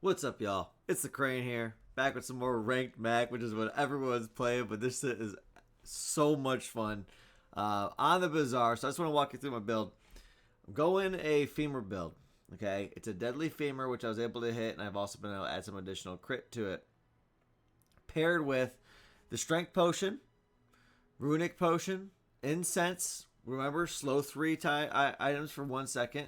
What's up, y'all? It's the Crane here, back with some more ranked Mac, which is what everyone's playing, but this is so much fun on the Bazaar. So I just want to walk you through my build. I'm going a Femur build, okay? It's a deadly Femur, which I was able to hit, and I've also been able to add some additional crit to it. Paired with the Strength Potion, Runic Potion, Incense, remember, slow 3 items for 1 second.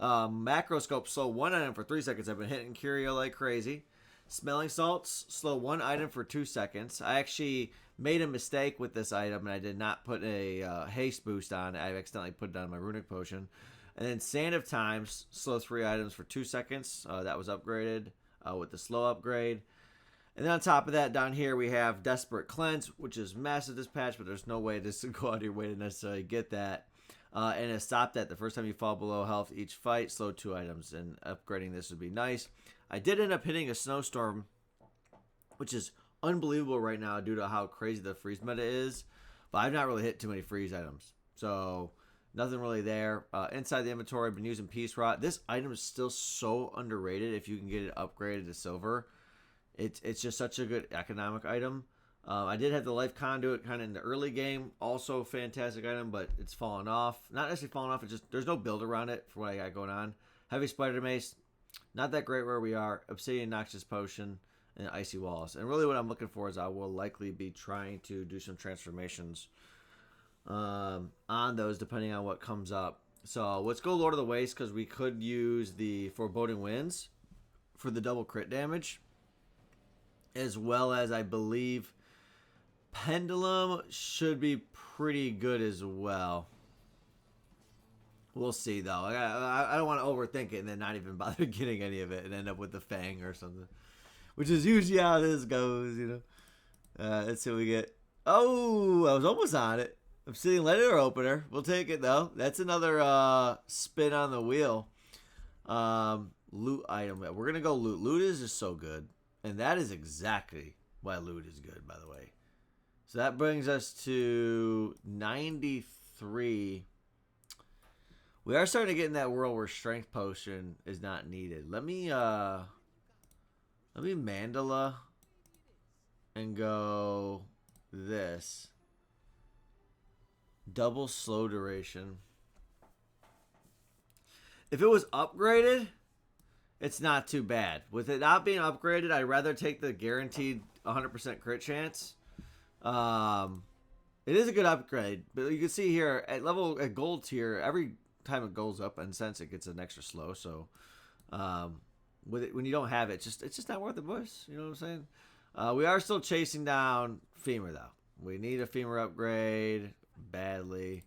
Macroscope, slow 1 item for 3 seconds. I've been hitting Curio like crazy. Smelling salts, slow 1 item for 2 seconds. I actually made a mistake with this item and I did not put a haste boost on it. I accidentally put it on my runic potion. And then Sand of Times, slow 3 items for 2 seconds. That was upgraded with the slow upgrade. And then on top of that, down here we have Desperate Cleanse, which is massive this patch, but there's no way to go out of your way to necessarily get that. And it stopped at the first time you fall below health each fight, slow 2 items, and upgrading this would be nice. I did end up hitting a snowstorm, which is unbelievable right now due to how crazy the freeze meta is, but I've not really hit too many freeze items, so nothing really there. Inside the inventory, I've been using Peace Rot. This item is still so underrated if you can get it upgraded to silver. It's just such a good economic item. I did have the Life Conduit kind of in the early game. Also a fantastic item, but it's fallen off. Not necessarily fallen off. It's just there's no build around it for what I got going on. Heavy Spider Mace. Not that great where we are. Obsidian Noxious Potion and Icy Walls. And really what I'm looking for is I will likely be trying to do some transformations on those depending on what comes up. So let's go Lord of the Waste because we could use the Foreboding Winds for the double crit damage. As well as I believe Pendulum should be pretty good as well. We'll see, though. I don't want to overthink it and then not even bother getting any of it and end up with the Fang or something. Which is usually how this goes, you know. Let's see what we get. Oh, I was almost on it. Obsidian Letter Opener. We'll take it, though. That's another spin on the wheel. Loot item. We're going to go loot. Loot is just so good. And that is exactly why loot is good, by the way. So that brings us to 93. We are starting to get in that world where Strength Potion is not needed. Let me Mandala and go this. Double slow duration. If it was upgraded, it's not too bad. With it not being upgraded, I'd rather take the guaranteed 100% crit chance. It is a good upgrade, but you can see here at gold tier, every time it goes up and since it gets an extra slow. So, with it when you don't have it, it's just not worth it, boys. You know what I'm saying? We are still chasing down Femur though. We need a Femur upgrade badly.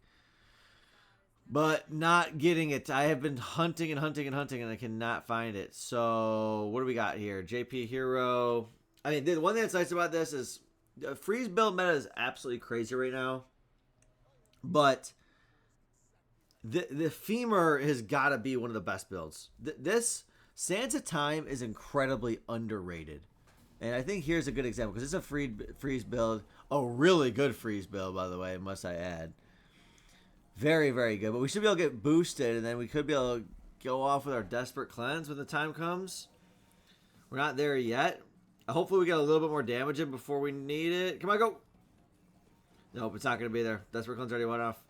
But not getting it. I have been hunting and hunting and hunting, and I cannot find it. So, what do we got here? JP Hero. I mean, the one thing that's nice about this is the freeze build meta is absolutely crazy right now. But the Femur has got to be one of the best builds. This Sands of Time is incredibly underrated. And I think here's a good example, because it's a freeze build. A really good freeze build, by the way, must I add. Very, very good. But we should be able to get boosted, and then we could be able to go off with our Desperate Cleanse when the time comes. We're not there yet. Hopefully we get a little bit more damage in before we need it. Come on, go. Nope, it's not going to be there. Desperate Cleanse already went off.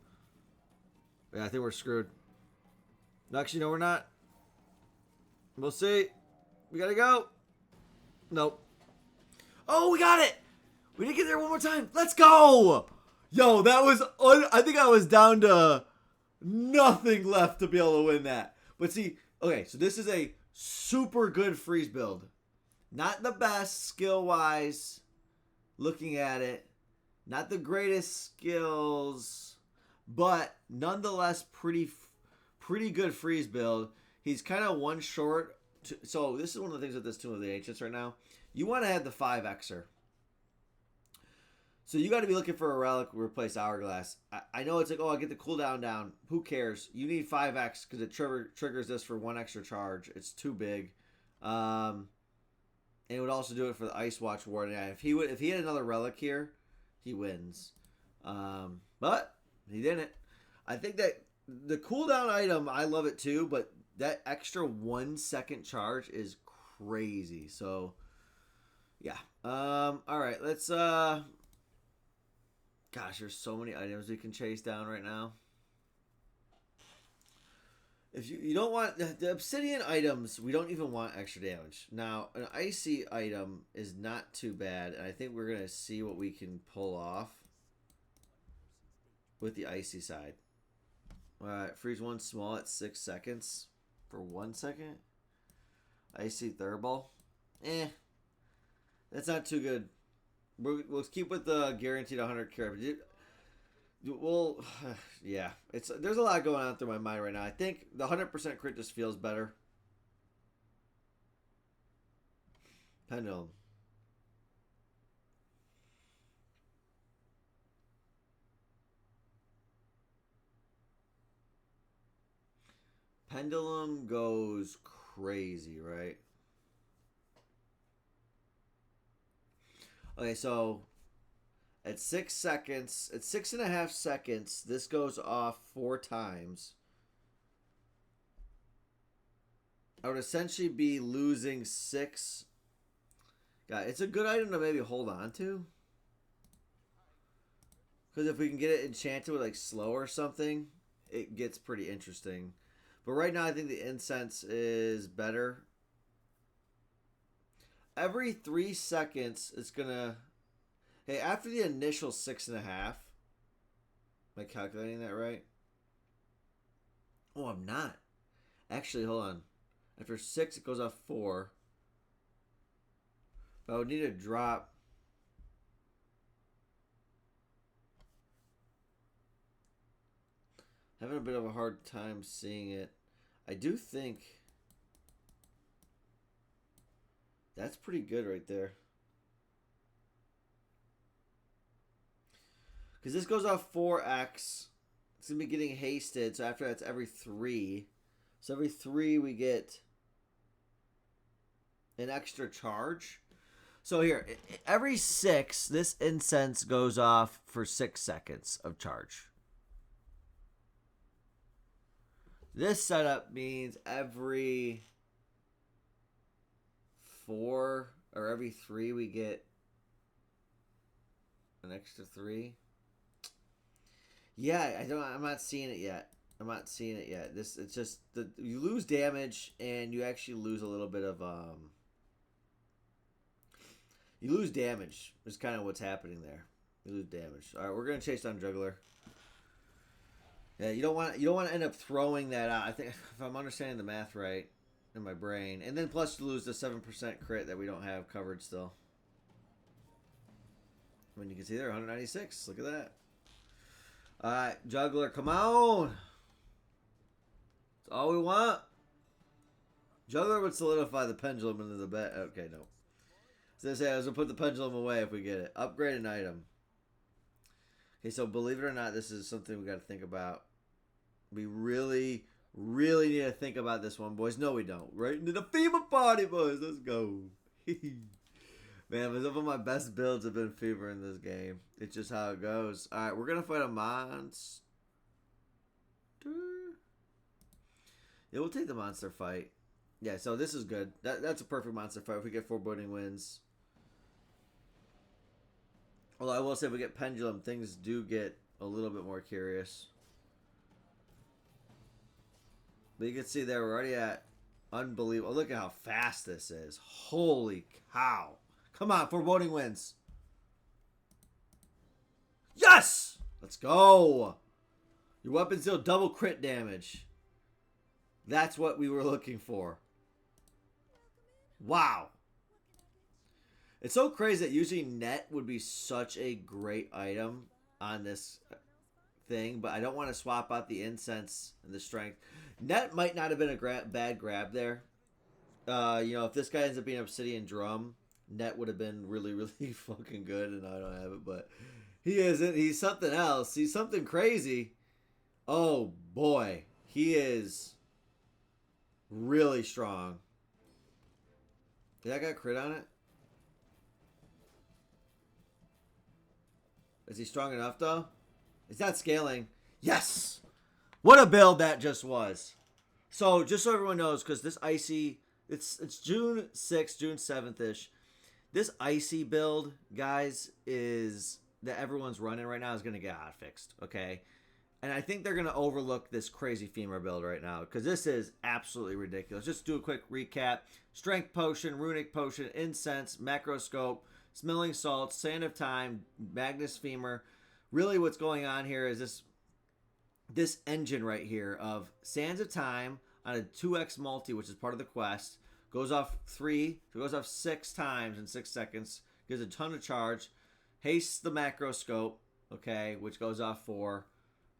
Yeah, I think we're screwed. Actually, no, we're not. We'll see. We got to go. Nope. Oh, we got it. We didn't get there one more time. Let's go. Yo, that was... I think I was down to nothing left to be able to win that. But see, okay, so this is a super good freeze build. Not the best skill-wise, looking at it. Not the greatest skills, but nonetheless pretty good freeze build. He's kind of one short. So this is one of the things with this Tomb of the Ancients right now. You want to have the 5Xer. So you got to be looking for a relic to replace Hourglass. I know it's like, oh, I get the cooldown down. Who cares? You need 5x because it triggers this for 1 extra charge. It's too big. And it would also do it for the Ice Watch Warden. If he had another relic here, he wins. But he didn't. I think that the cooldown item, I love it too, but that extra 1 second charge is crazy. So yeah. All right, let's gosh, there's so many items we can chase down right now. If you don't want the obsidian items, we don't even want extra damage. Now, an icy item is not too bad, and I think we're gonna see what we can pull off with the icy side. All right, freeze one small at 6 seconds for 1 second. Icy Thurible, that's not too good. We'll keep with the guaranteed 100 cure. Well, yeah, there's a lot going on through my mind right now. I think the 100% crit just feels better. Pendulum. Pendulum goes crazy, right? Okay, so at 6 seconds, at 6.5 seconds, this goes off 4 times. I would essentially be losing 6. God, it's a good item to maybe hold on to. Because if we can get it enchanted with like slow or something, it gets pretty interesting. But right now, I think the incense is better. Every 3 seconds, it's gonna. Hey, after the initial 6.5, am I calculating that right? Oh, I'm not. Actually, hold on. After 6, it goes off 4. But I would need to drop. Having a bit of a hard time seeing it. I do think that's pretty good right there. Because this goes off 4x. It's going to be getting hasted. So after that's every 3. So every 3 we get an extra charge. So here, every 6, this incense goes off for 6 seconds of charge. This setup means every 4 or every 3 we get an extra 3. Yeah, I'm not seeing it yet. It's just you lose damage and you actually lose a little bit of you lose damage. Is kind of what's happening there. You lose damage. All right, we're gonna chase down Juggler. Yeah, you don't want to end up throwing that out. I think if I'm understanding the math right in my brain, and then plus you lose the 7% crit that we don't have covered still. When you can see there, 196. Look at that. All right, Juggler, come on. That's all we want. Juggler would solidify the pendulum into the bet. Okay, no. So I was gonna put the pendulum away if we get it. Upgrade an item. Okay, so believe it or not, this is something we got to think about. We really, really need to think about this one, boys. No, we don't. Right into the Femur party, boys. Let's go. Man, some of my best builds have been Femur in this game. It's just how it goes. All right, we're going to fight a monster. Yeah, we'll take the monster fight. Yeah, so this is good. That's a perfect monster fight if we get foreboding wins. Although I will say if we get pendulum, things do get a little bit more curious. But you can see there, we're already at unbelievable. Look at how fast this is. Holy cow. Come on, foreboding wins. Yes! Let's go. Your weapons deal double crit damage. That's what we were looking for. Wow. It's so crazy that usually net would be such a great item on this thing, but I don't want to swap out the incense and the strength. Net might not have been a bad grab there. You know, if this guy ends up being obsidian drum, net would have been really, really fucking good, and I don't have it, but he isn't. He's something else. He's something crazy. Oh, boy. He is really strong. Did that guy crit on it? Is he strong enough, though? Is that scaling? Yes! What a build that just was. So, just so everyone knows, because this it's June 6th, June 7th ish. This icy build, guys, is that everyone's running right now is going to get hot fixed. Okay. And I think they're going to overlook this crazy Femur build right now because this is absolutely ridiculous. Just do a quick recap. Strength Potion, Runic Potion, Incense, Macroscope, Smelling Salts, Sand of Time, Magnus Femur. Really what's going on here is this engine right here of Sands of Time on a 2x multi, which is part of the quest. Goes off 6 times in 6 seconds. Gives a ton of charge. Hastes the Macroscope, okay, which goes off 4.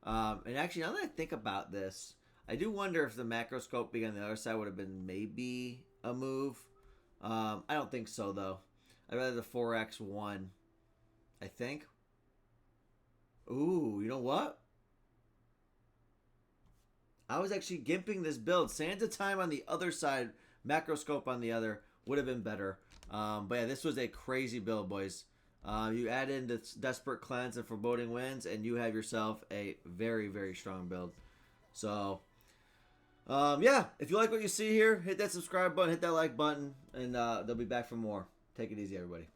And actually, now that I think about this, I do wonder if the Macroscope being on the other side would have been maybe a move. I don't think so, though. I'd rather the 4x1, I think. Ooh, you know what? I was actually gimping this build. Sands of Time on the other side, Macroscope on the other would have been better. But yeah, this was a crazy build, boys. You add in this Desperate Cleanse and Foreboding Winds, and you have yourself a very, very strong build. So, yeah, if you like what you see here, hit that subscribe button, hit that like button, and they'll be back for more. Take it easy, everybody.